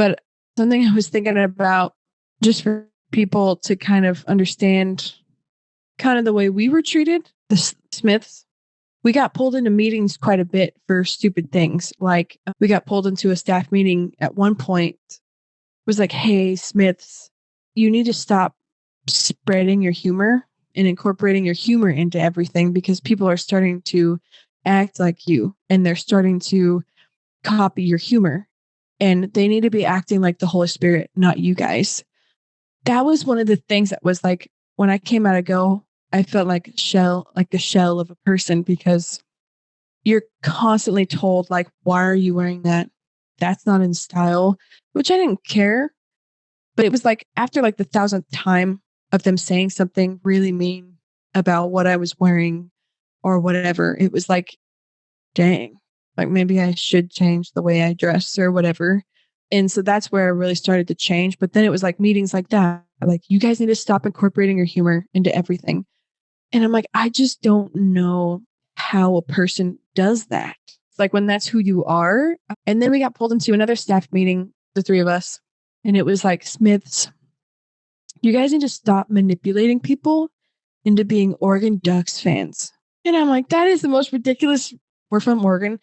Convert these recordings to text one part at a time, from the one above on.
But something I was thinking about just for people to kind of understand kind of the way we were treated, the Smiths, we got pulled into meetings quite a bit for stupid things. Like we got pulled into a staff meeting at one point. It was like, hey, Smiths, you need to stop spreading your humor and incorporating your humor into everything because people are starting to act like you and they're starting to copy your humor and they need to be acting like the Holy Spirit, not you guys. That was one of the things that was like, when I came out of Go, I felt like the shell of a person because you're constantly told like, why are you wearing that? That's not in style, which I didn't care. But it was like after like the 1,000th time of them saying something really mean about what I was wearing or whatever, it was like, dang, like maybe I should change the way I dress or whatever. And so that's where I really started to change. But then it was like meetings like that, like you guys need to stop incorporating your humor into everything. And I'm like, I just don't know how a person does that. It's like when that's who you are. And then we got pulled into another staff meeting, the three of us. And it was like, Smiths, you guys need to stop manipulating people into being Oregon Ducks fans. And I'm like, that is the most ridiculous. We're from Oregon.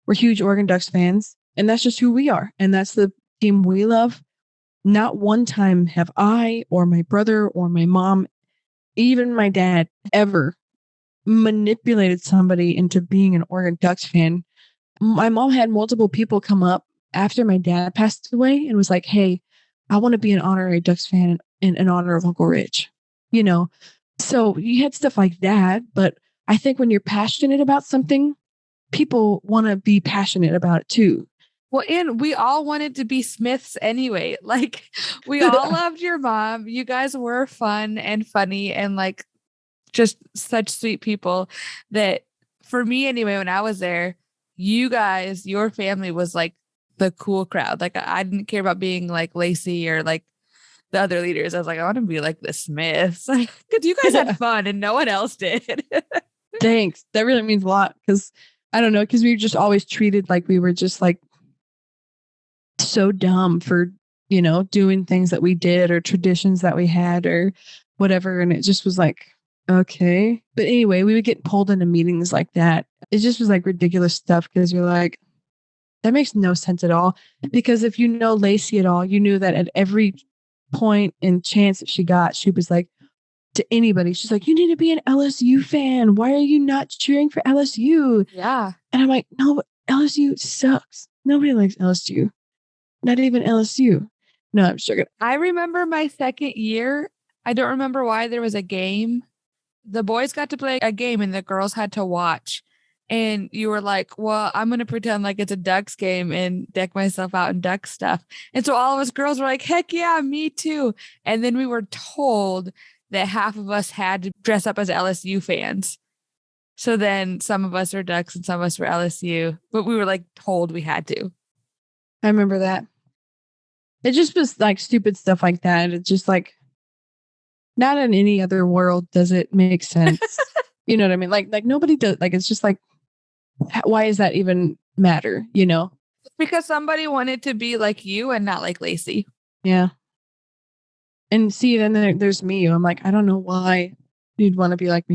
We're huge Oregon Ducks fans. And that's just who we are. And that's the team we love. Not one time have I or my brother or my mom, even my dad, ever manipulated somebody into being an Oregon Ducks fan. My mom had multiple people come up after my dad passed away and was like, hey, I want to be an honorary Ducks fan in honor of Uncle Rich, you know? So you had stuff like that. But I think when you're passionate about something, people want to be passionate about it too. Well, and we all wanted to be Smiths anyway. Like we all loved your mom. You guys were fun and funny and like just such sweet people that for me anyway, when I was there, you guys, your family was like the cool crowd. Like I didn't care about being like Laci or like the other leaders. I was like, I want to be like the Smiths because you guys had fun and no one else did. Thanks. That really means a lot because I don't know, because we were just always treated like we were just like so dumb for, you know, doing things that we did or traditions that we had or whatever. And it just was like, okay. But anyway, we would get pulled into meetings like that. It just was like ridiculous stuff because you're like, that makes no sense at all. Because if you know Laci at all, you knew that at every point and chance that she got, she was like, to anybody, she's like, you need to be an LSU fan. Why are you not cheering for LSU? Yeah. And I'm like, no, but LSU sucks. Nobody likes LSU. Not even LSU. No, I'm sure. I remember my second year. I don't remember why there was a game. The boys got to play a game and the girls had to watch. And you were like, well, I'm going to pretend like it's a Ducks game and deck myself out in Duck stuff. And so all of us girls were like, heck yeah, me too. And then we were told that half of us had to dress up as LSU fans. So then some of us were Ducks and some of us were LSU, but we were like told we had to. I remember that. It just was like stupid stuff like that. It's just like, not in any other world does it make sense. You know what I mean? Like nobody does. Like, it's just like, why does that even matter? You know? Because somebody wanted to be like you and not like Laci. Yeah. And see, then there's me. I'm like, I don't know why you'd want to be like me.